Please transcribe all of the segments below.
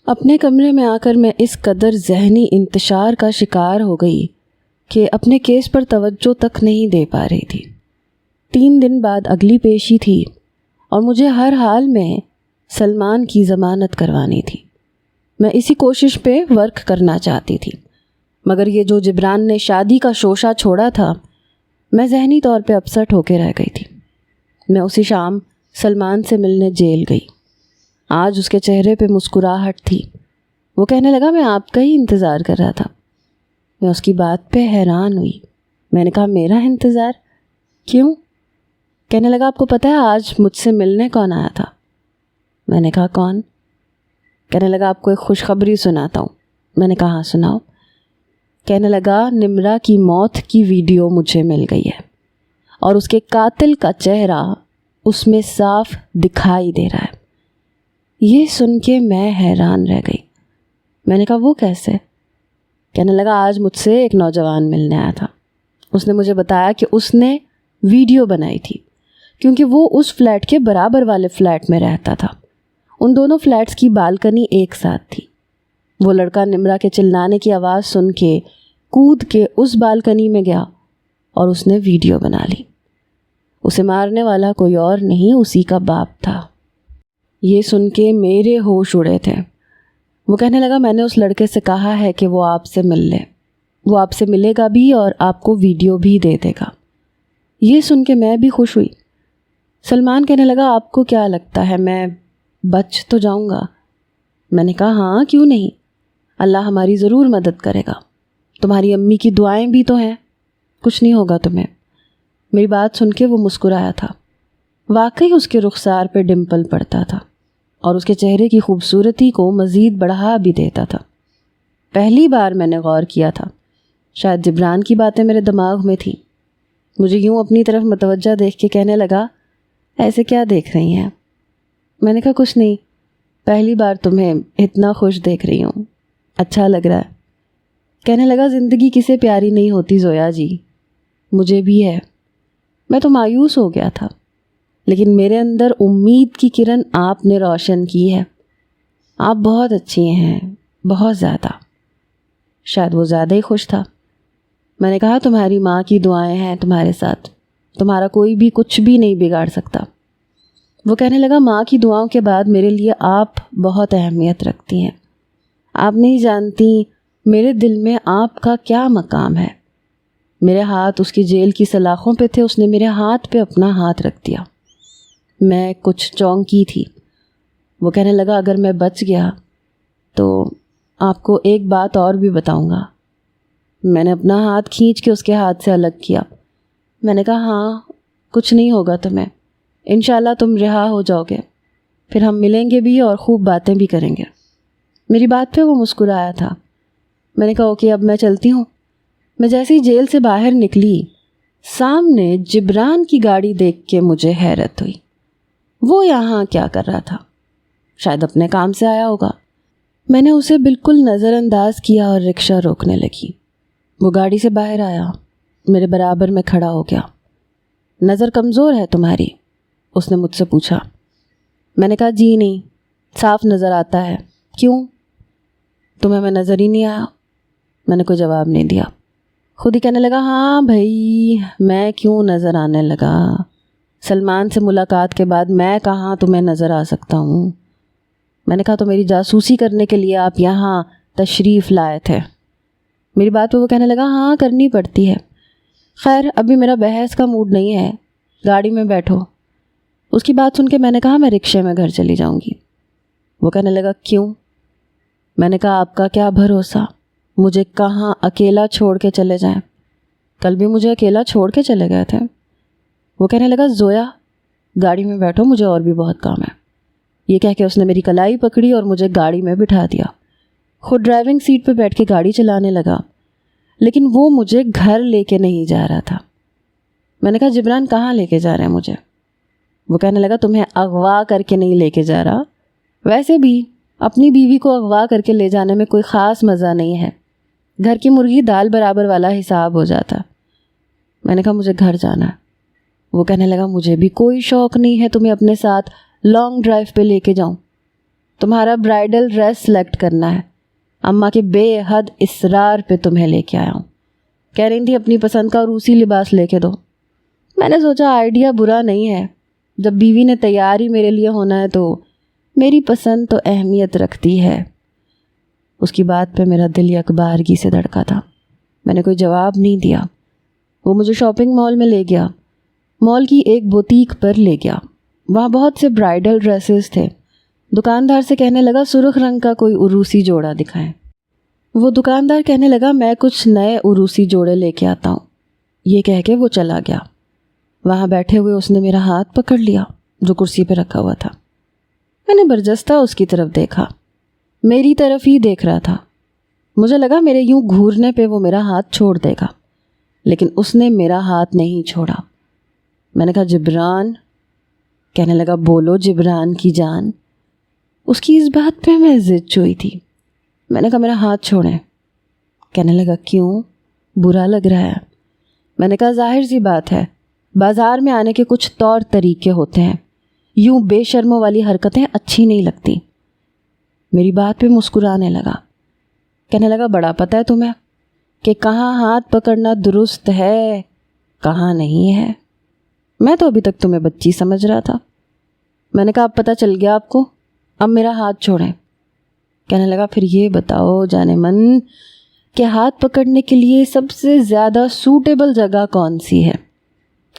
اپنے کمرے میں آ کر میں اس قدر ذہنی انتشار کا شکار ہو گئی کہ اپنے کیس پر توجہ تک نہیں دے پا رہی تھی۔ 3 دن بعد اگلی پیشی تھی اور مجھے ہر حال میں سلمان کی ضمانت کروانی تھی۔ میں اسی کوشش پہ ورک کرنا چاہتی تھی، مگر یہ جو جبران نے شادی کا شوشہ چھوڑا تھا، میں ذہنی طور پہ اپسٹ ہو کے رہ گئی تھی۔ میں اسی شام سلمان سے ملنے جیل گئی۔ آج اس کے چہرے پہ مسکراہٹ تھی۔ وہ کہنے لگا میں آپ کا ہی انتظار کر رہا تھا۔ میں اس کی بات پہ حیران ہوئی۔ میں نے کہا میرا انتظار؟ کیوں؟ کہنے لگا آپ کو پتہ ہے آج مجھ سے ملنے کون آیا تھا؟ میں نے کہا کون؟ کہنے لگا آپ کو ایک خوشخبری سناتا ہوں۔ میں نے کہا ہاں سناؤ۔ کہنے لگا نمرا کی موت کی ویڈیو مجھے مل گئی ہے اور اس کے قاتل کا چہرہ اس میں صاف دکھائی دے رہا ہے۔ یہ سن کے میں حیران رہ گئی۔ میں نے کہا وہ کیسے؟ کہنے لگا آج مجھ سے ایک نوجوان ملنے آیا تھا۔ اس نے مجھے بتایا کہ اس نے ویڈیو بنائی تھی کیونکہ وہ اس فلیٹ کے برابر والے فلیٹ میں رہتا تھا۔ ان دونوں فلیٹس کی بالکنی ایک ساتھ تھی۔ وہ لڑکا نمرا کے چلانے کی آواز سن کے کود کے اس بالکنی میں گیا اور اس نے ویڈیو بنا لی۔ اسے مارنے والا کوئی اور نہیں، اسی کا باپ تھا۔ یہ سن کے میرے ہوش اڑے تھے۔ وہ کہنے لگا میں نے اس لڑکے سے کہا ہے کہ وہ آپ سے مل لے، وہ آپ سے ملے گا بھی اور آپ کو ویڈیو بھی دے دے گا۔ یہ سن کے میں بھی خوش ہوئی۔ سلمان کہنے لگا آپ کو کیا لگتا ہے میں بچ تو جاؤں گا؟ میں نے کہا ہاں کیوں نہیں، اللہ ہماری ضرور مدد کرے گا، تمہاری امی کی دعائیں بھی تو ہیں، کچھ نہیں ہوگا تمہیں۔ میری بات سن کے وہ مسکرایا تھا۔ واقعی اس کے رخسار پہ ڈمپل پڑتا تھا اور اس کے چہرے کی خوبصورتی کو مزید بڑھا بھی دیتا تھا۔ پہلی بار میں نے غور کیا تھا، شاید جبران کی باتیں میرے دماغ میں تھیں۔ مجھے یوں اپنی طرف متوجہ دیکھ کے کہنے لگا ایسے کیا دیکھ رہی ہیں؟ میں نے کہا کچھ نہیں، پہلی بار تمہیں اتنا خوش دیکھ رہی ہوں، اچھا لگ رہا ہے۔ کہنے لگا زندگی کسے پیاری نہیں ہوتی زویا جی، مجھے بھی ہے۔ میں تو مایوس ہو گیا تھا، لیکن میرے اندر امید کی کرن آپ نے روشن کی ہے۔ آپ بہت اچھی ہیں، بہت زیادہ۔ شاید وہ زیادہ ہی خوش تھا۔ میں نے کہا تمہاری ماں کی دعائیں ہیں تمہارے ساتھ، تمہارا کوئی بھی کچھ بھی نہیں بگاڑ سکتا۔ وہ کہنے لگا ماں کی دعاؤں کے بعد میرے لیے آپ بہت اہمیت رکھتی ہیں۔ آپ نہیں جانتی میرے دل میں آپ کا کیا مقام ہے۔ میرے ہاتھ اس کی جیل کی سلاخوں پہ تھے، اس نے میرے ہاتھ پہ اپنا ہاتھ رکھ دیا۔ میں کچھ چونکی تھی۔ وہ کہنے لگا اگر میں بچ گیا تو آپ کو ایک بات اور بھی بتاؤں گا۔ میں نے اپنا ہاتھ کھینچ کے اس کے ہاتھ سے الگ کیا۔ میں نے کہا ہاں کچھ نہیں ہوگا تمہیں، انشاءاللہ تم رہا ہو جاؤ گے، پھر ہم ملیں گے بھی اور خوب باتیں بھی کریں گے۔ میری بات پہ وہ مسکرایا تھا۔ میں نے کہا اوکے اب میں چلتی ہوں۔ میں جیسے ہی جیل سے باہر نکلی، سامنے جبران کی گاڑی دیکھ کے مجھے حیرت ہوئی۔ وہ یہاں کیا کر رہا تھا؟ شاید اپنے کام سے آیا ہوگا۔ میں نے اسے بالکل نظر انداز کیا اور رکشہ روکنے لگی۔ وہ گاڑی سے باہر آیا، میرے برابر میں کھڑا ہو گیا۔ نظر کمزور ہے تمہاری؟ اس نے مجھ سے پوچھا۔ میں نے کہا جی نہیں، صاف نظر آتا ہے۔ کیوں؟ تمہیں میں نظر ہی نہیں آیا؟ میں نے کوئی جواب نہیں دیا۔ خود ہی کہنے لگا ہاں بھائی میں کیوں نظر آنے لگا؟ سلمان سے ملاقات کے بعد میں کہاں تمہیں نظر آ سکتا ہوں؟ میں نے کہا تو میری جاسوسی کرنے کے لیے آپ یہاں تشریف لائے تھے؟ میری بات پہ وہ کہنے لگا ہاں کرنی پڑتی ہے۔ خیر ابھی میرا بحث کا موڈ نہیں ہے، گاڑی میں بیٹھو۔ اس کی بات سن کے میں نے کہا میں رکشے میں گھر چلی جاؤں گی۔ وہ کہنے لگا کیوں؟ میں نے کہا آپ کا کیا بھروسہ مجھے کہاں اکیلا چھوڑ کے چلے جائیں؟ کل بھی مجھے اکیلا چھوڑ کے چلے گئے تھے۔ وہ کہنے لگا زویا گاڑی میں بیٹھو، مجھے اور بھی بہت کام ہے۔ یہ کہہ کے اس نے میری کلائی پکڑی اور مجھے گاڑی میں بٹھا دیا۔ خود ڈرائیونگ سیٹ پہ بیٹھ کے گاڑی چلانے لگا، لیکن وہ مجھے گھر لے کے نہیں جا رہا تھا۔ میں نے کہا جبران کہاں لے کے جا رہے ہیں مجھے؟ وہ کہنے لگا تمہیں اغوا کر کے نہیں لے کے جا رہا، ویسے بھی اپنی بیوی کو اغوا کر کے لے جانے میں کوئی خاص مزہ نہیں ہے، گھر کی مرغی دال برابر والا حساب ہو جاتا۔ میں نے کہا مجھے گھر جانا ہے۔ وہ کہنے لگا مجھے بھی کوئی شوق نہیں ہے تمہیں اپنے ساتھ لانگ ڈرائیو پہ لے کے جاؤں۔ تمہارا برائڈل ڈریس سلیکٹ کرنا ہے. اماں کے بے حد اصرار پہ تمہیں لے کے آیا ہوں. کہہ رہی تھی اپنی پسند کا روسی لباس لے کے دو. میں نے سوچا آئیڈیا برا نہیں ہے. جب بیوی نے تیار ہی میرے لیے ہونا ہے تو میری پسند تو اہمیت رکھتی ہے. اس کی بات پہ میرا دل یکبارگی سے دھڑکا تھا. میں نے کوئی جواب نہیں دیا. وہ مجھے شاپنگ مال میں لے گیا. مال کی ایک بوتیک پر لے گیا. وہاں بہت سے برائڈل ڈریسز تھے. دکاندار سے کہنے لگا سرخ رنگ کا کوئی عروسی جوڑا دکھائیں. وہ دکاندار کہنے لگا میں کچھ نئے عروسی جوڑے لے کے آتا ہوں. یہ کہہ کے وہ چلا گیا. وہاں بیٹھے ہوئے اس نے میرا ہاتھ پکڑ لیا جو کرسی پہ رکھا ہوا تھا. میں نے برجستہ اس کی طرف دیکھا. میری طرف ہی دیکھ رہا تھا. مجھے لگا میرے یوں گھورنے پہ وہ میرا ہاتھ چھوڑ دے گا, لیکن اس نے میرا ہاتھ نہیں چھوڑا. میں نے کہا جبران. کہنے لگا بولو جبران کی جان. اس کی اس بات پہ میں ضد چوئی تھی. میں نے کہا میرا ہاتھ چھوڑیں. کہنے لگا کیوں, برا لگ رہا ہے. میں نے کہا ظاہر سی بات ہے, بازار میں آنے کے کچھ طور طریقے ہوتے ہیں, یوں بے شرموں والی حرکتیں اچھی نہیں لگتی. میری بات پہ مسکرانے لگا. کہنے لگا بڑا پتہ ہے تمہیں کہ کہاں ہاتھ پکڑنا درست ہے کہاں نہیں ہے. میں تو ابھی تک تمہیں بچی سمجھ رہا تھا. میں نے کہا اب پتہ چل گیا آپ کو, اب میرا ہاتھ چھوڑیں. کہنے لگا پھر یہ بتاؤ جانے من کہ ہاتھ پکڑنے کے لیے سب سے زیادہ سوٹیبل جگہ کون سی ہے؟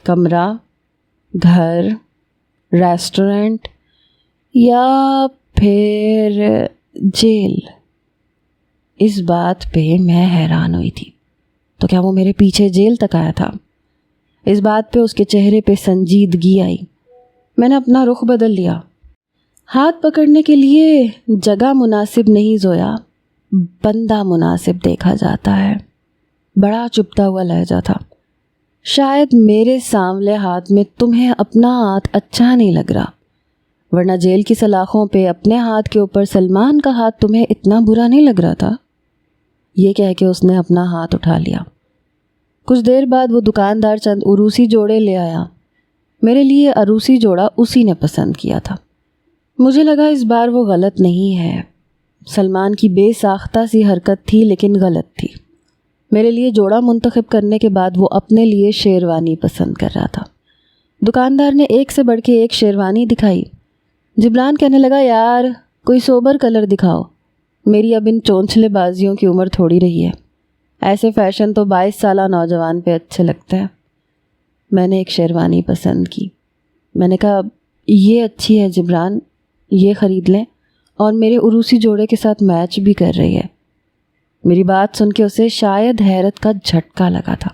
کمرہ, گھر, ریسٹورنٹ یا پھر جیل؟ اس بات پہ میں حیران ہوئی تھی. تو کیا وہ میرے پیچھے جیل تک آیا تھا؟ اس بات پہ اس کے چہرے پہ سنجیدگی آئی. میں نے اپنا رخ بدل لیا. ہاتھ پکڑنے کے لیے جگہ مناسب نہیں زویا, بندہ مناسب دیکھا جاتا ہے. بڑا چپتا ہوا لہجہ تھا. شاید میرے سانولے ہاتھ میں تمہیں اپنا ہاتھ اچھا نہیں لگ رہا, ورنہ جیل کی سلاخوں پہ اپنے ہاتھ کے اوپر سلمان کا ہاتھ تمہیں اتنا برا نہیں لگ رہا تھا. یہ کہہ کے اس نے اپنا ہاتھ اٹھا لیا. کچھ دیر بعد وہ دکاندار چند عروسی جوڑے لے آیا. میرے لیے عروسی جوڑا اسی نے پسند کیا تھا. مجھے لگا اس بار وہ غلط نہیں ہے. سلمان کی بے ساختہ سی حرکت تھی لیکن غلط تھی. میرے لیے جوڑا منتخب کرنے کے بعد وہ اپنے لیے شیروانی پسند کر رہا تھا. دکاندار نے ایک سے بڑھ کے ایک شیروانی دکھائی. جبران کہنے لگا یار کوئی سوبر کلر دکھاؤ, میری اب ان چونچلے بازیوں کی عمر تھوڑی رہی ہے. ایسے فیشن تو 22 سالہ نوجوان پہ اچھے لگتے ہیں. میں نے ایک شیروانی پسند کی. میں نے کہا یہ اچھی ہے جبران, یہ خرید لیں, اور میرے عروسی جوڑے کے ساتھ میچ بھی کر رہی ہے. میری بات سن کے اسے شاید حیرت کا جھٹکا لگا تھا.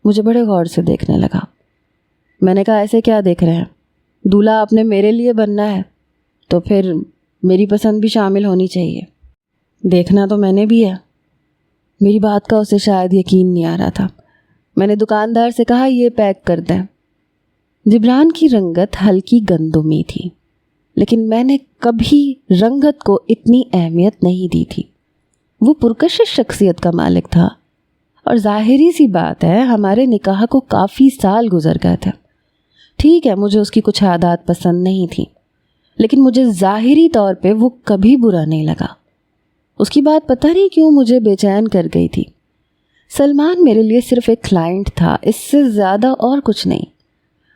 مجھے بڑے غور سے دیکھنے لگا. میں نے کہا ایسے کیا دیکھ رہے ہیں, دولہا آپ نے میرے لیے بننا ہے تو پھر میری پسند بھی شامل ہونی چاہیے. دیکھنا تو میں نے بھی ہے. میری بات کا اسے شاید یقین نہیں آ رہا تھا. میں نے دکاندار سے کہا یہ پیک کر دیں. جبران کی رنگت ہلکی گندمی تھی, لیکن میں نے کبھی رنگت کو اتنی اہمیت نہیں دی تھی. وہ پرکشش شخصیت کا مالک تھا, اور ظاہری سی بات ہے ہمارے نکاح کو کافی سال گزر گئے تھے. ٹھیک ہے مجھے اس کی کچھ عادات پسند نہیں تھیں, لیکن مجھے ظاہری طور پہ وہ کبھی برا نہیں لگا. اس کی بات پتہ نہیں کیوں مجھے بے چین کر گئی تھی. سلمان میرے لیے صرف ایک کلائنٹ تھا, اس سے زیادہ اور کچھ نہیں.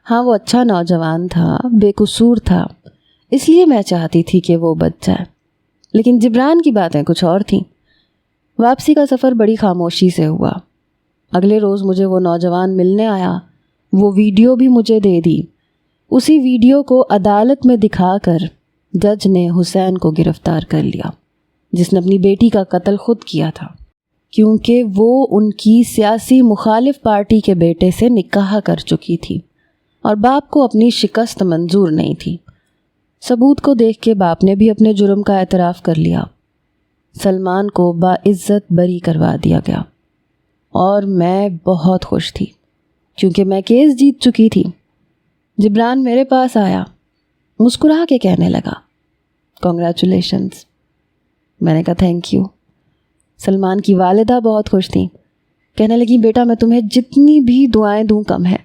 ہاں وہ اچھا نوجوان تھا, بے قصور تھا, اس لیے میں چاہتی تھی کہ وہ بچ جائے. لیکن جبران کی باتیں کچھ اور تھیں. واپسی کا سفر بڑی خاموشی سے ہوا. اگلے روز مجھے وہ نوجوان ملنے آیا. وہ ویڈیو بھی مجھے دے دی. اسی ویڈیو کو عدالت میں دکھا کر جج نے حسین کو گرفتار کر لیا, جس نے اپنی بیٹی کا قتل خود کیا تھا, کیونکہ وہ ان کی سیاسی مخالف پارٹی کے بیٹے سے نکاح کر چکی تھی اور باپ کو اپنی شکست منظور نہیں تھی. ثبوت کو دیکھ کے باپ نے بھی اپنے جرم کا اعتراف کر لیا. سلمان کو باعزت بری کروا دیا گیا, اور میں بہت خوش تھی کیونکہ میں کیس جیت چکی تھی. جبران میرے پاس آیا, مسکرا کے کہنے لگا کنگریچولیشنز. میں نے کہا تھینک یو. سلمان کی والدہ بہت خوش تھیں. کہنے لگی بیٹا میں تمہیں جتنی بھی دعائیں دوں کم ہے.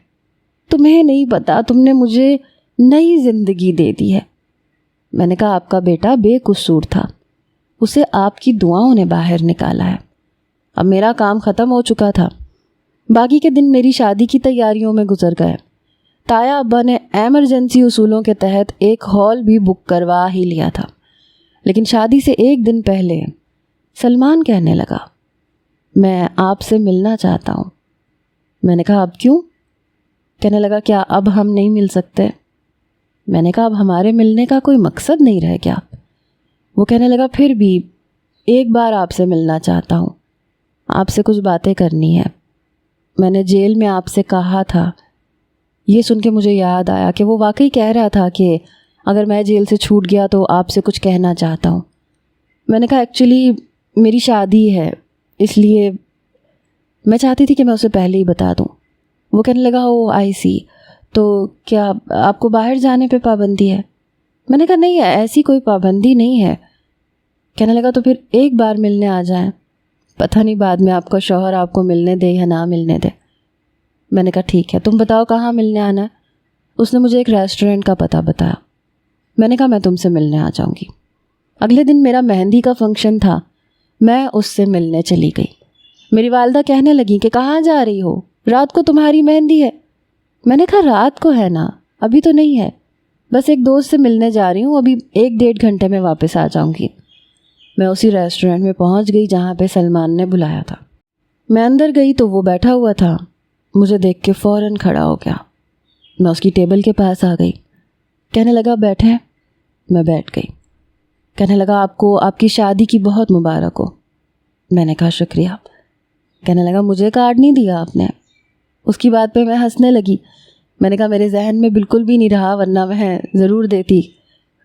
تمہیں نہیں پتا تم نے مجھے نئی زندگی دے دی ہے. میں نے کہا آپ کا بیٹا بے قصور تھا، اسے آپ کی دعاؤں نے باہر نکالا ہے۔ اب میرا کام ختم ہو چکا تھا۔ باقی کے دن میری شادی کی تیاریوں میں گزر گئے۔ تایا ابا نے ایمرجنسی اصولوں کے تحت ایک ہال بھی بک کروا ہی لیا تھا، لیکن شادی سے ایک دن پہلے سلمان کہنے لگا میں آپ سے ملنا چاہتا ہوں۔ میں نے کہا اب کیوں؟ کہنے لگا کیا اب ہم نہیں مل سکتے؟ میں نے کہا اب ہمارے ملنے کا کوئی مقصد نہیں رہ گیا۔ وہ کہنے لگا پھر بھی ایک بار آپ سے ملنا چاہتا ہوں، آپ سے کچھ باتیں کرنی ہے۔ میں نے جیل میں آپ سے کہا تھا۔ یہ سن کے مجھے یاد آیا کہ وہ واقعی کہہ رہا تھا کہ اگر میں جیل سے چھوٹ گیا تو آپ سے کچھ کہنا چاہتا ہوں۔ میں نے کہا ایکچولی میری شادی ہے، اس لیے میں چاہتی تھی کہ میں اسے پہلے ہی بتا دوں۔ وہ کہنے لگا او آئی سی، تو کیا آپ کو باہر جانے پہ پابندی ہے؟ میں نے کہا نہیں ہے، ایسی کوئی پابندی نہیں ہے۔ کہنے لگا تو پھر ایک بار ملنے آ جائیں، پتہ نہیں بعد میں آپ کا شوہر آپ کو ملنے دے یا نہ ملنے دے۔ میں نے کہا ٹھیک ہے، تم بتاؤ کہاں ملنے آنا ہے؟ اس نے مجھے ایک ریسٹورنٹ کا پتہ بتایا۔ میں نے کہا میں تم سے ملنے آ جاؤں گی۔ اگلے دن میرا مہندی کا فنکشن تھا، میں اس سے ملنے چلی گئی۔ میری والدہ کہنے لگیں کہ کہاں جا رہی ہو، رات کو تمہاری مہندی ہے۔ میں نے کہا رات کو ہے نا، ابھی تو نہیں ہے، بس ایک دوست سے ملنے جا رہی ہوں، ابھی 1-1.5 گھنٹے میں واپس آ جاؤں گی۔ میں اسی ریسٹورنٹ میں پہنچ گئی جہاں پہ سلمان نے بلایا تھا۔ میں اندر گئی تو وہ بیٹھا ہوا تھا، مجھے دیکھ کے فوراً کھڑا ہو گیا۔ میں اس کی ٹیبل کے پاس آ گئی، کہنے لگا بیٹھیں۔ میں بیٹھ گئی۔ کہنے لگا آپ کو آپ کی شادی کی بہت مبارک ہو۔ میں نے کہا شکریہ۔ کہنے لگا مجھے کارڈ نہیں دیا آپ نے۔ اس کی بات پہ میں ہنسنے لگی۔ میں نے کہا میرے ذہن میں بالکل بھی نہیں رہا، ورنہ میں ضرور دیتی،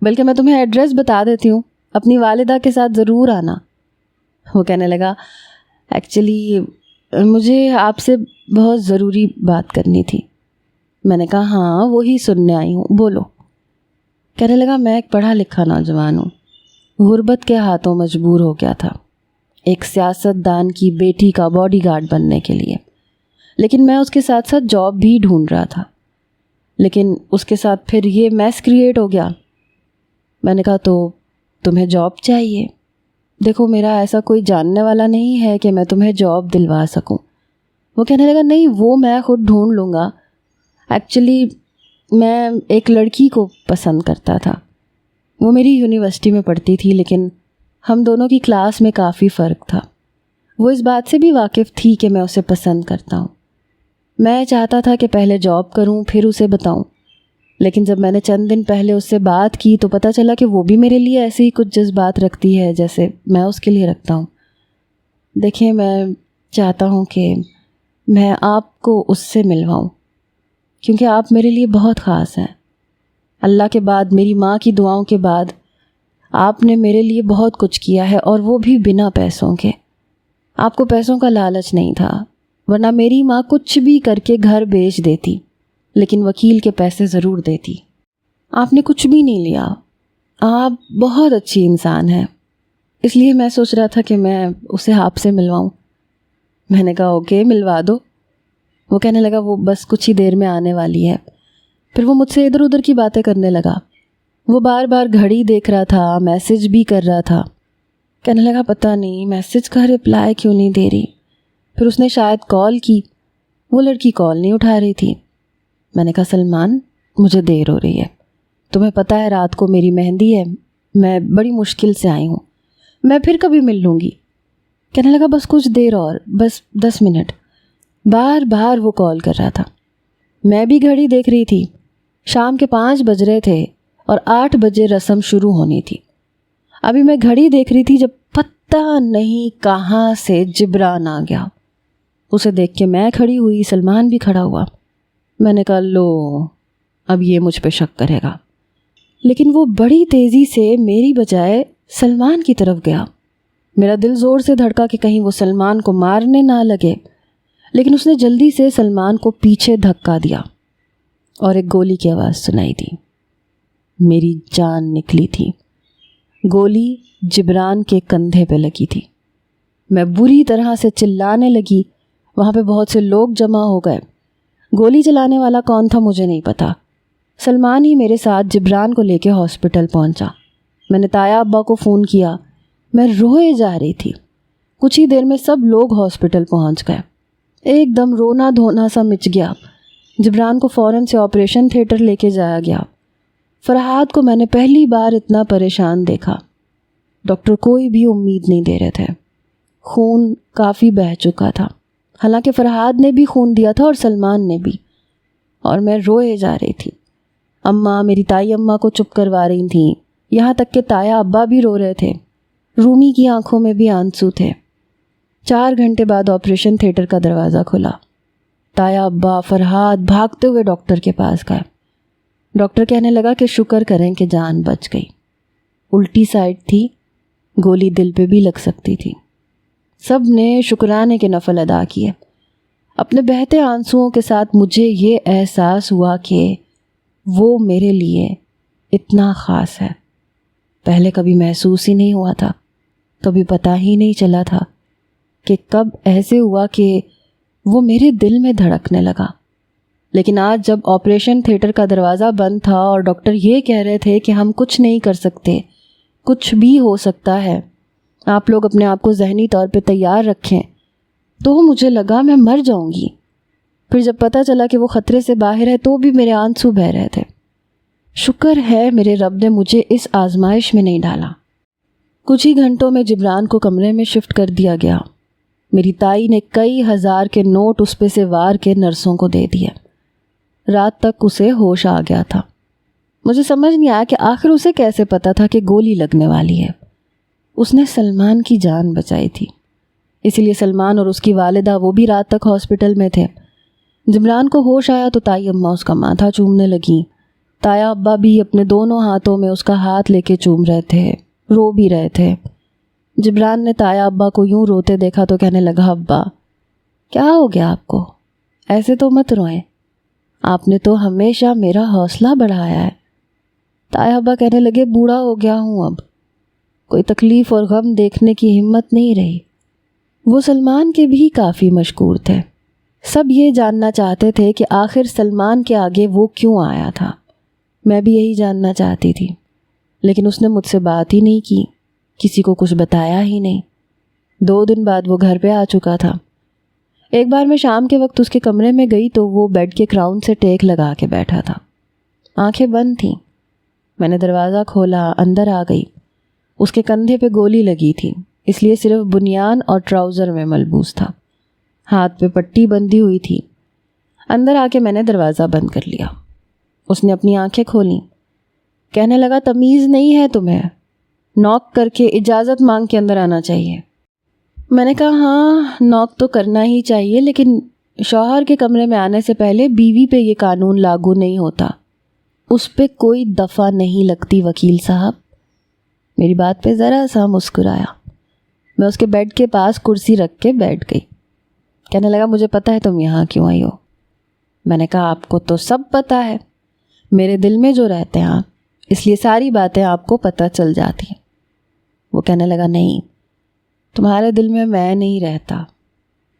بلکہ میں تمہیں ایڈریس بتا دیتی ہوں، اپنی والدہ کے ساتھ ضرور آنا۔ وہ کہنے لگا ایکچولی مجھے آپ سے بہت ضروری بات کرنی تھی۔ میں نے کہا ہاں وہی سننے آئی ہوں، بولو۔ کہنے لگا میں ایک پڑھا لکھا نوجوان ہوں، غربت کے ہاتھوں مجبور ہو گیا تھا ایک سیاست دان کی بیٹی کا باڈی گارڈ بننے کے لیے، لیکن میں اس کے ساتھ ساتھ جاب بھی ڈھونڈ رہا تھا، لیکن اس کے ساتھ پھر یہ میس کریٹ ہو گیا۔ میں نے کہا تو تمہیں جاب چاہیے؟ دیکھو میرا ایسا کوئی جاننے والا نہیں ہے کہ میں تمہیں جاب دلوا سکوں۔ وہ کہنے لگا نہیں وہ میں خود ڈھونڈ لوں گا، ایکچولی میں ایک لڑکی کو پسند کرتا تھا، وہ میری یونیورسٹی میں پڑھتی تھی، لیکن ہم دونوں کی کلاس میں کافی فرق تھا۔ وہ اس بات سے بھی واقف تھی کہ میں اسے پسند کرتا ہوں۔ میں چاہتا تھا کہ پہلے جاب کروں پھر اسے بتاؤں، لیکن جب میں نے چند دن پہلے اس سے بات کی تو پتہ چلا کہ وہ بھی میرے لیے ایسے ہی کچھ جذبات رکھتی ہے جیسے میں اس کے لیے رکھتا ہوں۔ دیکھیں میں چاہتا ہوں کہ میں آپ کو اس سے ملواؤں، کیونکہ آپ میرے لیے بہت خاص ہیں۔ اللہ کے بعد، میری ماں کی دعاؤں کے بعد آپ نے میرے لیے بہت کچھ کیا ہے، اور وہ بھی بنا پیسوں کے۔ آپ کو پیسوں کا لالچ نہیں تھا، ورنہ میری ماں کچھ بھی کر کے گھر بیچ دیتی، لیکن وکیل کے پیسے ضرور دیتی۔ آپ نے کچھ بھی نہیں لیا، آپ بہت اچھی انسان ہیں، اس لیے میں سوچ رہا تھا کہ میں اسے آپ سے ملواؤں۔ میں نے کہا اوکے ملوا دو۔ وہ کہنے لگا وہ بس کچھ ہی دیر میں آنے والی ہے۔ پھر وہ مجھ سے ادھر ادھر کی باتیں کرنے لگا۔ وہ بار بار گھڑی دیکھ رہا تھا، میسج بھی کر رہا تھا۔ کہنے لگا پتہ نہیں میسج کا رپلائی کیوں نہیں دے رہی۔ پھر اس نے شاید کال کی، وہ لڑکی کال نہیں اٹھا رہی تھی۔ میں نے کہا سلمان مجھے دیر ہو رہی ہے، تمہیں پتہ ہے رات کو میری مہندی ہے، میں بڑی مشکل سے آئی ہوں، میں پھر کبھی مل لوں گی۔ کہنے لگا بس کچھ دیر اور، بس 10 منٹ۔ بار بار وہ کال کر رہا تھا۔ میں بھی گھڑی دیکھ رہی تھی، شام کے 5 بج رہے تھے اور 8 بجے رسم شروع ہونی تھی۔ ابھی میں گھڑی دیکھ رہی تھی جب پتہ نہیں کہاں سے جبران آ گیا۔ اسے دیکھ کے میں کھڑی ہوئی، سلمان بھی کھڑا ہوا۔ میں نے کہا لو اب یہ مجھ پہ شک کرے گا، لیکن وہ بڑی تیزی سے میری بجائے سلمان کی طرف گیا۔ میرا دل زور سے دھڑکا کہ کہیں وہ سلمان کو مارنے نہ لگے، لیکن اس نے جلدی سے سلمان کو پیچھے دھکا دیا اور ایک گولی کی آواز سنائی دی۔ میری جان نکلی تھی۔ گولی جبران کے کندھے پہ لگی تھی۔ میں بری طرح سے چلانے لگی، وہاں پہ بہت سے لوگ جمع ہو گئے۔ گولی چلانے والا کون تھا مجھے نہیں پتا، سلمان ہی میرے ساتھ جبران کو لے کے ہاسپٹل پہنچا۔ میں نے تایا ابا کو فون کیا، میں روئے جا رہی تھی۔ کچھ ہی دیر میں سب لوگ ہاسپٹل پہنچ گئے۔ ایک دم رونا دھونا سا مچ گیا۔ جبران کو فوراً سے آپریشن تھیٹر لے کے جایا گیا۔ فرحاد کو میں نے پہلی بار اتنا پریشان دیکھا۔ ڈاکٹر کوئی بھی امید نہیں دے رہے تھے۔ خون کافی بہہ چکا تھا، حالانکہ فرحاد نے بھی خون دیا تھا اور سلمان نے بھی، اور میں روئے جا رہی تھی۔ اماں، میری تائی اماں کو چپ کروا رہی تھیں، یہاں تک کہ تایا ابا بھی رو رہے تھے۔ رومی کی آنکھوں میں بھی آنسو تھے۔ 4 گھنٹے بعد آپریشن تھیٹر کا دروازہ کھلا۔ تایا ابا، فرحاد بھاگتے ہوئے ڈاکٹر کے پاس گئے۔ ڈاکٹر کہنے لگا کہ شکر کریں کہ جان بچ گئی۔ الٹی سائڈ تھی، گولی دل پہ بھی لگ سکتی تھی۔ سب نے شکرانے کے نفل ادا کیے۔ اپنے بہتے آنسوؤں کے ساتھ مجھے یہ احساس ہوا کہ وہ میرے لیے اتنا خاص ہے۔ پہلے کبھی محسوس ہی نہیں ہوا تھا، کبھی پتہ ہی نہیں چلا تھا کہ کب ایسے ہوا کہ وہ میرے دل میں دھڑکنے لگا۔ لیکن آج جب آپریشن تھیٹر کا دروازہ بند تھا اور ڈاکٹر یہ کہہ رہے تھے کہ ہم کچھ نہیں کر سکتے، کچھ بھی ہو سکتا ہے، آپ لوگ اپنے آپ کو ذہنی طور پہ تیار رکھیں، تو مجھے لگا میں مر جاؤں گی۔ پھر جب پتہ چلا کہ وہ خطرے سے باہر ہے تو بھی میرے آنسو بہہ رہے تھے۔ شکر ہے میرے رب نے مجھے اس آزمائش میں نہیں ڈالا۔ کچھ ہی گھنٹوں میں جبران کو کمرے میں شفٹ کر دیا گیا۔ میری تائی نے کئی ہزار کے نوٹ اس پہ سے وار کے نرسوں کو دے دیے۔ رات تک اسے ہوش آ گیا تھا۔ مجھے سمجھ نہیں آیا کہ آخر اسے کیسے پتا تھا کہ گولی لگنے والی ہے۔ اس نے سلمان کی جان بچائی تھی، اسی لیے سلمان اور اس کی والدہ وہ بھی رات تک ہاسپٹل میں تھے۔ جبران کو ہوش آیا تو تائی اماں اس کا ماتھا چومنے لگیں۔ تایا ابا بھی اپنے دونوں ہاتھوں میں اس کا ہاتھ لے کے چوم رہے تھے، رو بھی رہے تھے۔ جبران نے تایا ابا کو یوں روتے دیکھا تو کہنے لگا، ابا کیا ہو گیا آپ کو؟ ایسے تو مت روئیں، آپ نے تو ہمیشہ میرا حوصلہ بڑھایا ہے۔ تایا ابا کہنے لگے، بوڑھا ہو گیا ہوں، اب کوئی تکلیف اور غم دیکھنے کی ہمت نہیں رہی۔ وہ سلمان کے بھی کافی مشکور تھے۔ سب یہ جاننا چاہتے تھے کہ آخر سلمان کے آگے وہ کیوں آیا تھا۔ میں بھی یہی جاننا چاہتی تھی، لیکن اس نے مجھ سے بات ہی نہیں کی، کسی کو کچھ بتایا ہی نہیں۔ 2 دن بعد وہ گھر پہ آ چکا تھا۔ ایک بار میں شام کے وقت اس کے کمرے میں گئی تو وہ بیڈ کے کراؤن سے ٹیک لگا کے بیٹھا تھا، آنکھیں بند تھیں۔ میں نے دروازہ کھولا، اندر آ گئی۔ اس کے کندھے پہ گولی لگی تھی، اس لیے صرف بنیان اور ٹراؤزر میں ملبوس تھا، ہاتھ پہ پٹی بندھی ہوئی تھی۔ اندر آ کے میں نے دروازہ بند کر لیا۔ اس نے اپنی آنکھیں کھولیں، کہنے لگا، تمیز نہیں ہے تمہیں؟ نوک کر کے اجازت مانگ کے اندر آنا چاہیے۔ میں نے کہا، ہاں نوک تو کرنا ہی چاہیے، لیکن شوہر کے کمرے میں آنے سے پہلے بیوی پہ یہ قانون لاگو نہیں ہوتا، اس پہ کوئی دفعہ نہیں لگتی وکیل صاحب۔ میری بات پہ ذرا سا مسکرایا۔ میں اس کے بیڈ کے پاس کرسی رکھ کے بیٹھ گئی۔ کہنے لگا، مجھے پتہ ہے تم یہاں کیوں آئی ہو۔ میں نے کہا، آپ کو تو سب پتہ ہے، میرے دل میں جو رہتے ہیں آپ، اس لیے ساری باتیں آپ کو پتہ چل جاتی ہیں۔ وہ کہنے لگا، نہیں، تمہارے دل میں میں نہیں رہتا،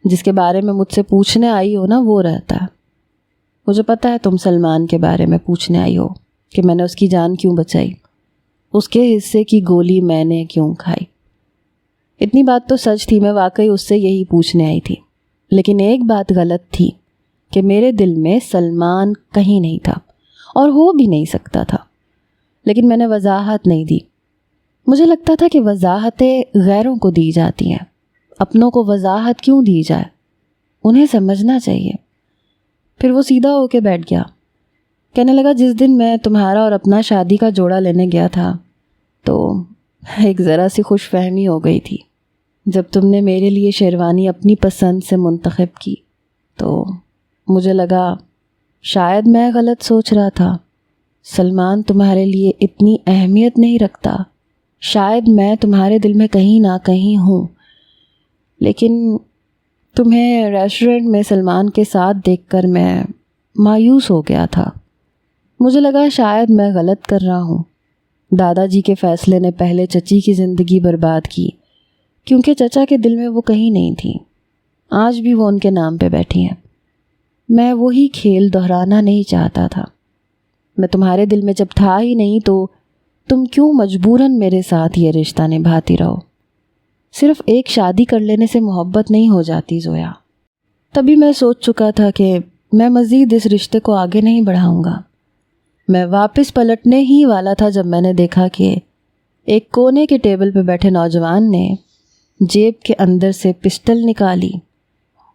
جس کے بارے میں مجھ سے پوچھنے آئی ہو نا وہ رہتا ہے۔ مجھے پتہ ہے تم سلمان کے بارے میں پوچھنے آئی ہو کہ میں نے اس کی جان کیوں بچائی، اس کے حصے کی گولی میں نے کیوں کھائی۔ اتنی بات تو سچ تھی، میں واقعی اس سے یہی پوچھنے آئی تھی، لیکن ایک بات غلط تھی کہ میرے دل میں سلمان کہیں نہیں تھا اور ہو بھی نہیں سکتا تھا، لیکن میں نے وضاحت نہیں دی۔ مجھے لگتا تھا کہ وضاحتیں غیروں کو دی جاتی ہیں، اپنوں کو وضاحت کیوں دی جائے، انہیں سمجھنا چاہیے۔ پھر وہ سیدھا ہو کے بیٹھ گیا۔ کہنے لگا، جس دن میں تمہارا اور اپنا شادی کا جوڑا لینے گیا تھا تو ایک ذرا سی خوش فہمی ہو گئی تھی۔ جب تم نے میرے لیے شیروانی اپنی پسند سے منتخب کی تو مجھے لگا شاید میں غلط سوچ رہا تھا، سلمان تمہارے لیے اتنی اہمیت نہیں رکھتا، شاید میں تمہارے دل میں کہیں نہ کہیں ہوں۔ لیکن تمہیں ریسٹورنٹ میں سلمان کے ساتھ دیکھ کر میں مایوس ہو گیا تھا۔ مجھے لگا شاید میں غلط کر رہا ہوں۔ دادا جی کے فیصلے نے پہلے چچی کی زندگی برباد کی، کیونکہ چچا کے دل میں وہ کہیں نہیں تھی، آج بھی وہ ان کے نام پہ بیٹھی ہیں۔ میں وہی کھیل دہرانا نہیں چاہتا تھا۔ میں تمہارے دل میں جب تھا ہی نہیں تو تم کیوں مجبوراً میرے ساتھ یہ رشتہ نبھاتی رہو؟ صرف ایک شادی کر لینے سے محبت نہیں ہو جاتی زویا۔ تبھی میں سوچ چکا تھا کہ میں مزید اس رشتے کو آگے نہیں بڑھاؤں گا۔ میں واپس پلٹنے ہی والا تھا جب میں نے دیکھا کہ ایک کونے کے ٹیبل پہ بیٹھے نوجوان نے جیب کے اندر سے پسٹل نکالی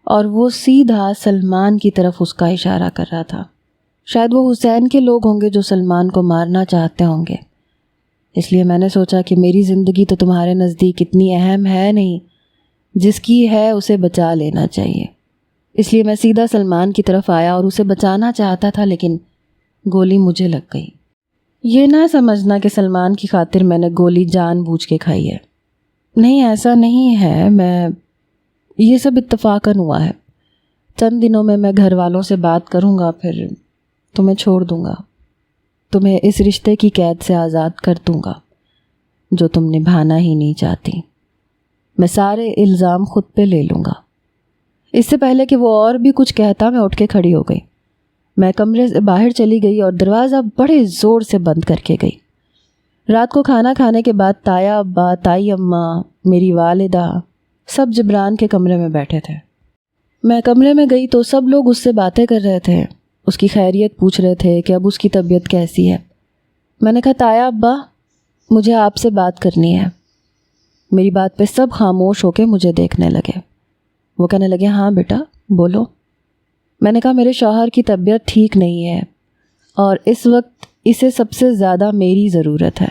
اور وہ سیدھا سلمان کی طرف اس کا اشارہ کر رہا تھا۔ شاید وہ حسین کے لوگ ہوں گے جو سلمان کو مارنا چاہتے ہوں گے۔ اس لیے میں نے سوچا کہ میری زندگی تو تمہارے نزدیک اتنی اہم ہے نہیں، جس کی ہے اسے بچا لینا چاہیے۔ اس لیے میں سیدھا سلمان کی طرف آیا اور اسے بچانا چاہتا تھا، لیکن گولی مجھے لگ گئی۔ یہ نہ سمجھنا کہ سلمان کی خاطر میں نے گولی جان بوجھ کے کھائی ہے، نہیں ایسا نہیں ہے۔ یہ سب اتفاقاً ہوا ہے۔ چند دنوں میں گھر والوں سے بات کروں گا، پھر تمہیں چھوڑ دوں گا، تمہیں اس رشتے کی قید سے آزاد کر دوں گا جو تم نبھانا ہی نہیں چاہتی۔ میں سارے الزام خود پہ لے لوں گا۔ اس سے پہلے کہ وہ اور بھی کچھ کہتا میں اٹھ کے کھڑی ہو گئی۔ میں کمرے سے باہر چلی گئی اور دروازہ بڑے زور سے بند کر کے گئی۔ رات کو کھانا کھانے کے بعد تایا ابا، تائی اماں، میری والدہ سب جبران کے کمرے میں بیٹھے تھے۔ میں کمرے میں گئی تو سب لوگ اس سے باتیں کر رہے تھے، اس کی خیریت پوچھ رہے تھے کہ اب اس کی طبیعت کیسی ہے۔ میں نے کہا تایا ابا مجھے آپ سے بات کرنی ہے۔ میری بات پہ سب خاموش ہو کے مجھے دیکھنے لگے۔ وہ کہنے لگے ہاں بیٹا بولو۔ میں نے کہا میرے شوہر کی طبیعت ٹھیک نہیں ہے اور اس وقت اسے سب سے زیادہ میری ضرورت ہے۔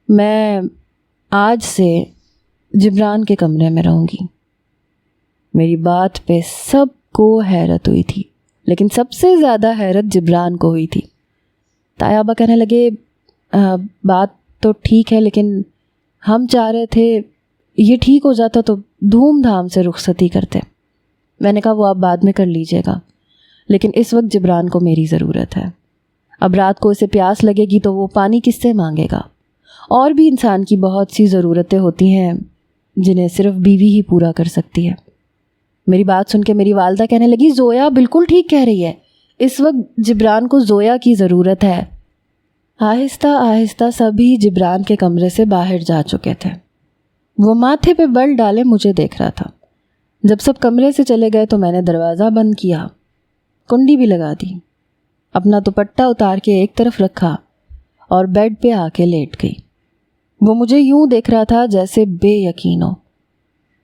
میں آج سے جبران کے کمرے میں رہوں گی۔ میری بات پہ سب کو حیرت ہوئی تھی، لیکن سب سے زیادہ حیرت جبران کو ہوئی تھی۔ تایا ابا کہنے لگے بات تو ٹھیک ہے، لیکن ہم چاہ رہے تھے یہ ٹھیک ہو جاتا تو دھوم دھام سے رخصتی کرتے۔ میں نے کہا وہ آپ بعد میں کر لیجئے گا، لیکن اس وقت جبران کو میری ضرورت ہے۔ اب رات کو اسے پیاس لگے گی تو وہ پانی کس سے مانگے گا؟ اور بھی انسان کی بہت سی ضرورتیں ہوتی ہیں جنہیں صرف بیوی ہی پورا کر سکتی ہے۔ میری بات سن کے میری والدہ کہنے لگی زویا بالکل ٹھیک کہہ رہی ہے، اس وقت جبران کو زویا کی ضرورت ہے۔ آہستہ آہستہ سبھی جبران کے کمرے سے باہر جا چکے تھے۔ وہ ماتھے پہ بل ڈالے مجھے دیکھ رہا تھا۔ جب سب کمرے سے چلے گئے تو میں نے دروازہ بند کیا، کنڈی بھی لگا دی، اپنا دوپٹہ اتار کے ایک طرف رکھا اور بیڈ پہ آ کے لیٹ گئی۔ وہ مجھے یوں دیکھ رہا تھا جیسے بے یقین ہو۔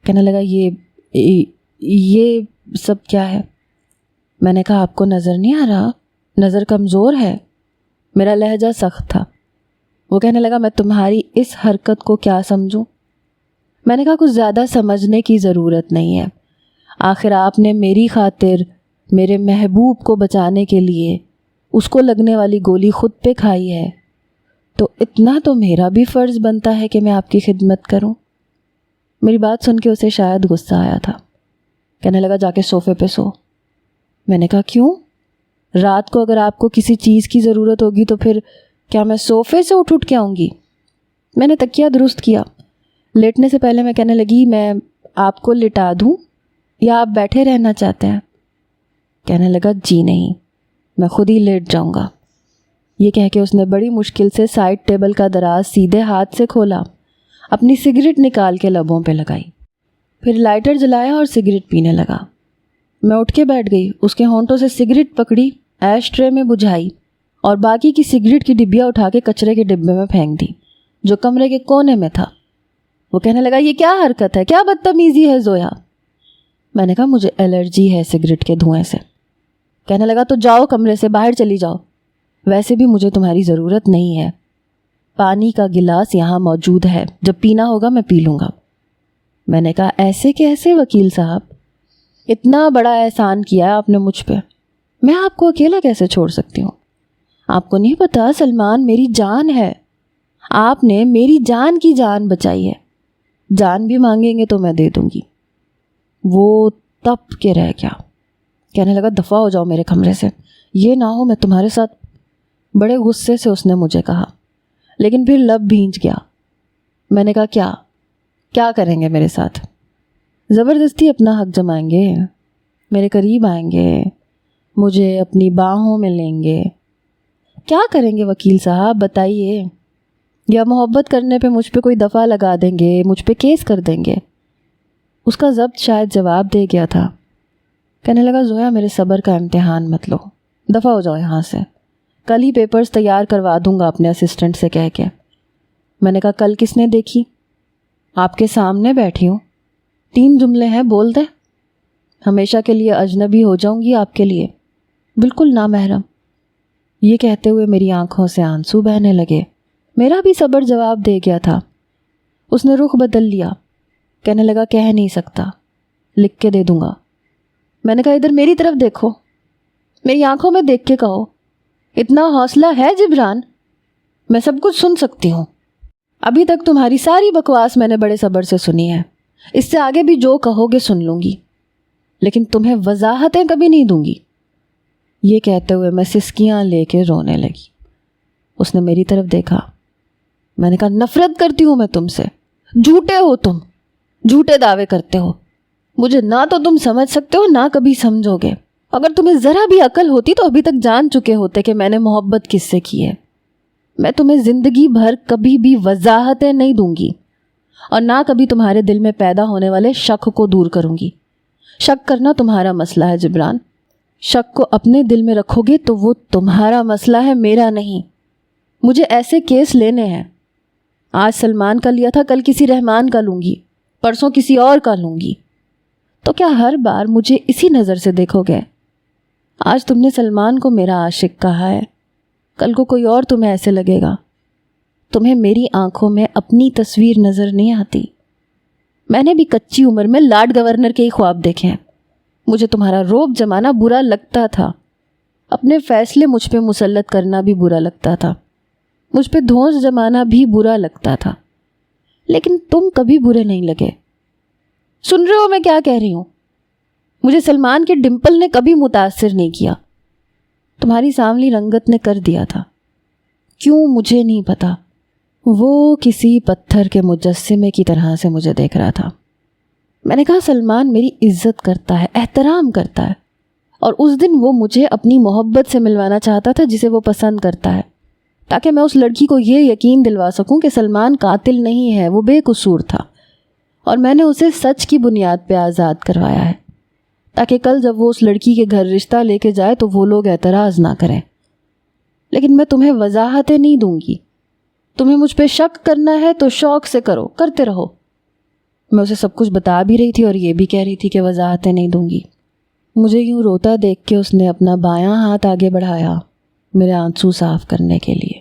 کہنے لگا یہ سب کیا ہے؟ میں نے کہا آپ کو نظر نہیں آ رہا؟ نظر کمزور ہے۔ میرا لہجہ سخت تھا۔ وہ کہنے لگا میں تمہاری اس حرکت کو کیا سمجھوں؟ میں نے کہا کچھ زیادہ سمجھنے کی ضرورت نہیں ہے، آخر آپ نے میری خاطر میرے محبوب کو بچانے کے لیے اس کو لگنے والی گولی خود پہ کھائی ہے، تو اتنا تو میرا بھی فرض بنتا ہے کہ میں آپ کی خدمت کروں۔ میری بات سن کے اسے شاید غصہ آیا تھا۔ کہنے لگا جا کے صوفے پہ سو۔ میں نے کہا کیوں؟ رات کو اگر آپ کو کسی چیز کی ضرورت ہوگی تو پھر کیا میں صوفے سے اٹھ کے آؤں گی؟ میں نے تکیہ درست کیا۔ لیٹنے سے پہلے میں کہنے لگی میں آپ کو لٹا دوں یا آپ بیٹھے رہنا چاہتے ہیں؟ کہنے لگا جی نہیں، میں خود ہی لیٹ جاؤں گا۔ یہ کہہ کے اس نے بڑی مشکل سے سائڈ ٹیبل کا دراز سیدھے ہاتھ سے کھولا، اپنی سگریٹ نکال کے لبوں پہ لگائی، پھر لائٹر جلایا اور سگریٹ پینے لگا۔ میں اٹھ کے بیٹھ گئی، اس کے ہونٹوں سے سگریٹ پکڑی، ایش ٹرے میں بجھائی اور باقی کی سگریٹ کی ڈبیاں اٹھا کے کچرے کے ڈبے میں پھینک دی جو کمرے کے کونے میں تھا۔ وہ کہنے لگا یہ کیا حرکت ہے، کیا بدتمیزی ہے زویا؟ میں نے کہا مجھے الرجی ہے سگریٹ کے دھوئیں سے۔ کہنے لگا تو جاؤ کمرے سے باہر چلی جاؤ، ویسے بھی مجھے تمہاری ضرورت نہیں ہے، پانی کا گلاس یہاں موجود ہے، جب پینا ہوگا میں پی لوں گا۔ میں نے کہا ایسے کیسے وکیل صاحب، اتنا بڑا احسان کیا ہے آپ نے مجھ پہ، میں آپ کو اکیلا کیسے چھوڑ سکتی ہوں؟ آپ کو نہیں پتا سلمان میری جان ہے، آپ نے میری جان کی جان بچائی ہے، جان بھی مانگیں گے تو میں دے دوں گی۔ وہ تپ کے رہ گیا، کہنے لگا دفع ہو جاؤ میرے کمرے سے، یہ نہ ہو میں تمہارے ساتھ۔ بڑے غصے سے اس نے مجھے کہا، لیکن پھر لب بھینج گیا۔ میں نے کہا کیا کریں گے میرے ساتھ؟ زبردستی اپنا حق جمائیں گے، میرے قریب آئیں گے، مجھے اپنی باہوں میں لیں گے؟ کیا کریں گے وکیل صاحب بتائیے؟ یا محبت کرنے پہ مجھ پہ کوئی دفعہ لگا دیں گے، مجھ پہ کیس کر دیں گے؟ اس کا ضبط شاید جواب دے گیا تھا۔ کہنے لگا زویا میرے صبر کا امتحان مت لو، دفعہ ہو جاؤ یہاں سے، کل ہی پیپرز تیار کروا دوں گا اپنے اسسٹنٹ سے کہہ کے۔ میں نے کہا کل کس نے دیکھی؟ آپ کے سامنے بیٹھی ہوں، 3 جملے ہیں بول دیں۔ ہمیشہ کے لیے اجنبی ہو جاؤں گی آپ کے لیے، بالکل نامحرم۔ یہ کہتے ہوئے میری آنکھوں سے آنسو بہنے لگے۔ میرا بھی صبر جواب دے گیا تھا۔ اس نے رخ بدل لیا، کہنے لگا کہہ نہیں سکتا، لکھ کے دے دوں گا۔ میں نے کہا ادھر میری طرف دیکھو، میری آنکھوں میں دیکھ کے کہو، اتنا حوصلہ ہے جبران؟ میں سب کچھ سن سکتی ہوں۔ ابھی تک تمہاری ساری بکواس میں نے بڑے صبر سے سنی ہے، اس سے آگے بھی جو کہو گے سن لوں گی، لیکن تمہیں وضاحتیں کبھی نہیں دوں گی۔ یہ کہتے ہوئے میں سسکیاں لے کے رونے لگی۔ اس نے میری طرف دیکھا۔ میں نے کہا نفرت کرتی ہوں میں تم سے، جھوٹے ہو تم، جھوٹے دعوے کرتے ہو، مجھے نہ تو تم سمجھ سکتے ہو نہ کبھی سمجھو گے۔ اگر تمہیں ذرا بھی عقل ہوتی تو ابھی تک جان چکے ہوتے کہ میں نے محبت کس سے کی ہے۔ میں تمہیں زندگی بھر کبھی بھی وضاحتیں نہیں دوں گی، اور نہ کبھی تمہارے دل میں پیدا ہونے والے شک کو دور کروں گی۔ شک کرنا تمہارا مسئلہ ہے جبران، شک کو اپنے دل میں رکھو گے تو وہ تمہارا مسئلہ ہے، میرا نہیں۔ مجھے ایسے کیس لینے ہیں، آج سلمان کا لیا تھا، کل کسی رحمان کا لوں گی، پرسوں کسی اور کا لوں گی۔ تو کیا ہر بار مجھے اسی نظر سے دیکھو گے؟ آج تم نے سلمان کو میرا عاشق کہا ہے، کل کو کوئی اور تمہیں ایسے لگے گا۔ تمہیں میری آنکھوں میں اپنی تصویر نظر نہیں آتی۔ میں نے بھی کچی عمر میں لارڈ گورنر کے ہی خواب دیکھے ہیں۔ مجھے تمہارا روب جمانا برا لگتا تھا، اپنے فیصلے مجھ پہ مسلط کرنا بھی برا لگتا تھا، مجھ پہ دھونس جمانا بھی برا لگتا تھا، لیکن تم کبھی برے نہیں لگے۔ سن رہے ہو میں کیا کہہ رہی ہوں؟ مجھے سلمان کے ڈمپل نے کبھی متاثر نہیں کیا، تمہاری سانولی رنگت نے کر دیا تھا۔ کیوں مجھے نہیں پتا، وہ کسی پتھر کے مجسمے کی طرح سے مجھے دیکھ رہا تھا۔ میں نے کہا سلمان میری عزت کرتا ہے، احترام کرتا ہے، اور اس دن وہ مجھے اپنی محبت سے ملوانا چاہتا تھا جسے وہ پسند کرتا ہے، تاکہ میں اس لڑکی کو یہ یقین دلوا سکوں کہ سلمان قاتل نہیں ہے، وہ بے قصور تھا، اور میں نے اسے سچ کی بنیاد پہ آزاد کروایا ہے، تاکہ کل جب وہ اس لڑکی کے گھر رشتہ لے کے جائے تو وہ لوگ اعتراض نہ کریں۔ لیکن میں تمہیں وضاحتیں نہیں دوں گی۔ تمہیں مجھ پہ شک کرنا ہے تو شوق سے کرو، کرتے رہو۔ میں اسے سب کچھ بتا بھی رہی تھی اور یہ بھی کہہ رہی تھی کہ وضاحتیں نہیں دوں گی۔ مجھے یوں روتا دیکھ کے اس نے اپنا بایاں ہاتھ آگے بڑھایا میرے آنسو صاف کرنے کے لیے،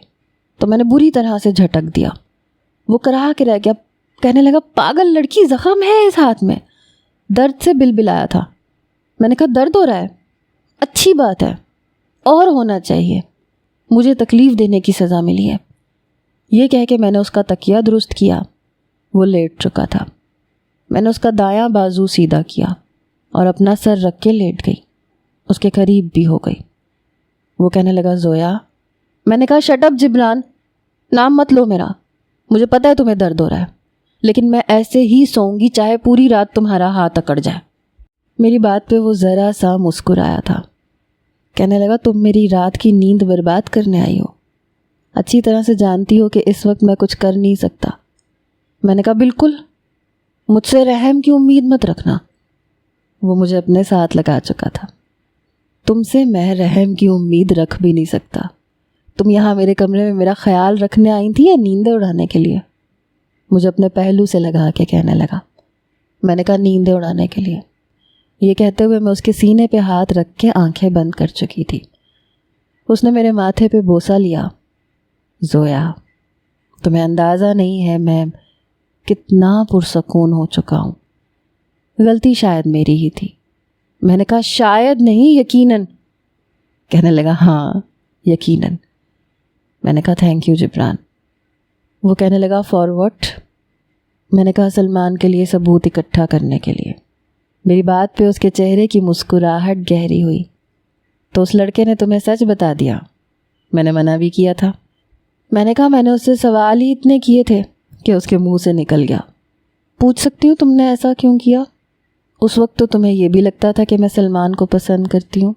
تو میں نے بری طرح سے جھٹک دیا۔ وہ کراہ کے رہ گیا، کہنے لگا پاگل لڑکی، زخم ہے اس ہاتھ میں۔ درد سے بلبلایا تھا۔ میں نے کہا درد ہو رہا ہے، اچھی بات ہے، اور ہونا چاہیے، مجھے تکلیف دینے کی سزا ملی ہے۔ یہ کہہ کے میں نے اس کا تکیہ درست کیا، وہ لیٹ چکا تھا۔ میں نے اس کا دایاں بازو سیدھا کیا اور اپنا سر رکھ کے لیٹ گئی، اس کے قریب بھی ہو گئی۔ وہ کہنے لگا زویا۔ میں نے کہا شٹ اپ جبران، نام مت لو میرا، مجھے پتہ ہے تمہیں درد ہو رہا ہے، لیکن میں ایسے ہی سوؤں گی چاہے پوری رات تمہارا ہاتھ اکڑ جائے۔ میری بات پہ وہ ذرا سا مسکرایا تھا۔ کہنے لگا تم میری رات کی نیند برباد کرنے آئی ہو، اچھی طرح سے جانتی ہو کہ اس وقت میں کچھ کر نہیں سکتا۔ میں نے کہا بالکل، مجھ سے رحم کی امید مت رکھنا۔ وہ مجھے اپنے ساتھ لگا چکا تھا۔ تم سے میں رحم کی امید رکھ بھی نہیں سکتا۔ تم یہاں میرے کمرے میں میرا خیال رکھنے آئی تھی یا نیندیں اڑانے کے لیے؟ مجھے اپنے پہلو سے لگا کے کہنے لگا۔ میں نے کہا نیندیں اڑانے کے لیے۔ یہ کہتے ہوئے میں اس کے سینے پہ ہاتھ رکھ کے آنکھیں بند کر چکی تھی۔ اس نے میرے ماتھے پہ بوسہ لیا۔ زویا، تمہیں اندازہ نہیں ہے میں کتنا پرسکون ہو چکا ہوں۔ غلطی شاید میری ہی تھی۔ میں نے کہا شاید نہیں، یقیناً۔ کہنے لگا ہاں یقیناً۔ میں نے کہا تھینک یو جبران۔ وہ کہنے لگا فار واٹ؟ میں نے کہا سلمان کے لیے ثبوت اکٹھا کرنے کے لیے۔ میری بات پہ اس کے چہرے کی مسکراہٹ گہری ہوئی۔ تو اس لڑکے نے تمہیں سچ بتا دیا؟ میں نے منع بھی کیا تھا۔ میں نے کہا میں نے اس سے سوال ہی اتنے کیے تھے کہ اس کے منہ سے نکل گیا۔ پوچھ سکتی ہوں تم نے ایسا کیوں کیا؟ اس وقت تو تمہیں یہ بھی لگتا تھا کہ میں سلمان کو پسند کرتی ہوں۔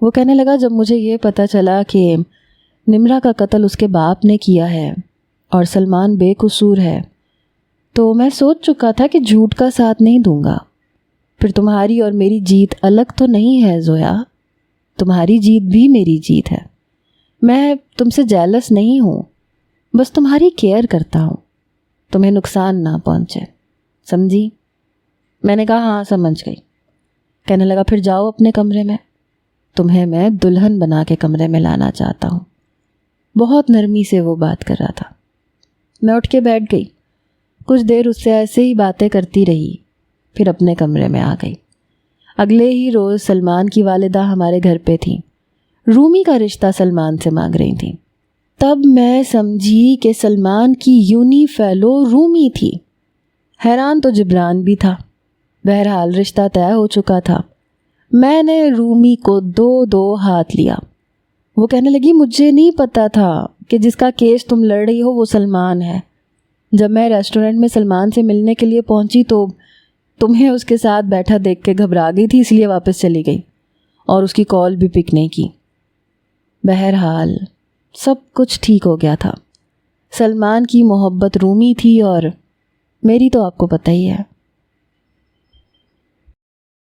وہ کہنے لگا جب مجھے یہ پتہ چلا کہ نمرا کا قتل اس کے باپ نے کیا ہے اور سلمان بے قصور ہے، تو میں سوچ چکا تھا کہ جھوٹ کا ساتھ نہیں دوں گا۔ پھر تمہاری اور میری جیت الگ تو نہیں ہے زویا، تمہاری جیت بھی میری جیت ہے۔ میں تم سے جیلس نہیں ہوں، بس تمہاری کیئر کرتا ہوں، تمہیں نقصان نہ پہنچے، سمجھی؟ میں نے کہا ہاں سمجھ گئی۔ کہنے لگا پھر جاؤ اپنے کمرے میں، تمہیں میں دلہن بنا کے کمرے میں لانا چاہتا ہوں۔ بہت نرمی سے وہ بات کر رہا تھا۔ میں اٹھ کے بیٹھ گئی، کچھ دیر اس سے ایسے ہی باتیں کرتی رہی، پھر اپنے کمرے میں آ گئی۔ اگلے ہی روز سلمان کی والدہ ہمارے گھر پہ تھیں، رومی کا رشتہ سلمان سے مانگ رہی تھیں۔ تب میں سمجھی کہ سلمان کی یونی فیلو رومی تھی۔ حیران تو جبران بھی تھا، بہرحال رشتہ طے ہو چکا تھا۔ میں نے رومی کو دو ہاتھ لیا۔ وہ کہنے لگی مجھے نہیں پتا تھا کہ جس کا کیس تم لڑ رہی ہو وہ سلمان ہے۔ جب میں ریسٹورنٹ میں سلمان سے ملنے کے لیے پہنچی تو تمہیں اس کے ساتھ بیٹھا دیکھ کے گھبرا گئی تھی، اس لیے واپس چلی گئی اور اس کی کال بھی پک نہیں کی۔ بہرحال سب کچھ ٹھیک ہو گیا تھا۔ سلمان کی محبت رومی تھی اور میری تو آپ کو پتہ ہی ہے۔